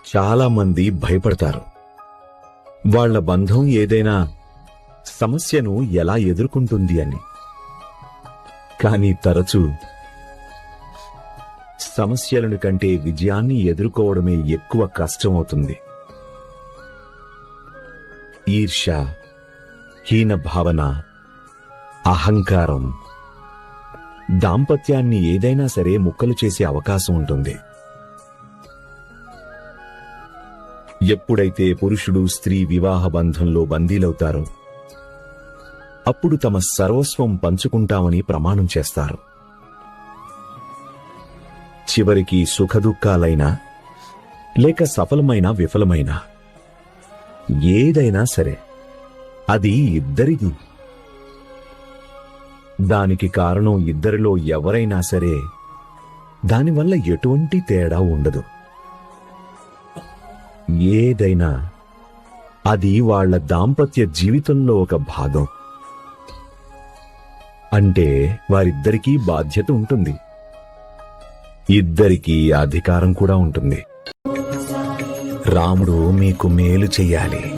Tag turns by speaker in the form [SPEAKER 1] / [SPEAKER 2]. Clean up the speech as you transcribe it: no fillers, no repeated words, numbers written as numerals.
[SPEAKER 1] చాలా మంది భయపడతారు. వాళ్ళ బంధం ఏదైనా సమస్యను ఎలా ఎదుర్కొంటుంది అని. కానీ తరచూ సమస్యలను కంటే విజయాన్ని ఎదుర్కోవడమే ఎక్కువ కష్టమవుతుంది. ఈర్ష్య, హీన భావన, అహంకారం దాంపత్యాన్ని ఏదైనా సరే ముక్కలు చేసే అవకాశం ఉంటుంది. ఎప్పుడైతే పురుషుడు స్త్రీ వివాహ బంధంలో బందీలవుతారో అప్పుడు తమ సర్వస్వం పంచుకుంటామని ప్రమాణం చేస్తారు. చివరికి సుఖదుఖాలైనా లేక సఫలమైన విఫలమైనా ఏదైనా సరే అది ఇద్దరిది. దానికి కారణం ఇద్దరిలో ఎవరైనా సరే దానివల్ల ఎటువంటి తేడా ఉండదు. ఏదైనా అది వాళ్ళ దాంపత్య జీవితంలో ఒక భాగం. అంటే వారిద్దరికీ బాధ్యత ఉంటుంది, ఇద్దరికీ అధికారం కూడా ఉంటుంది. రాముడు మీకు మేలు చెయ్యాలి.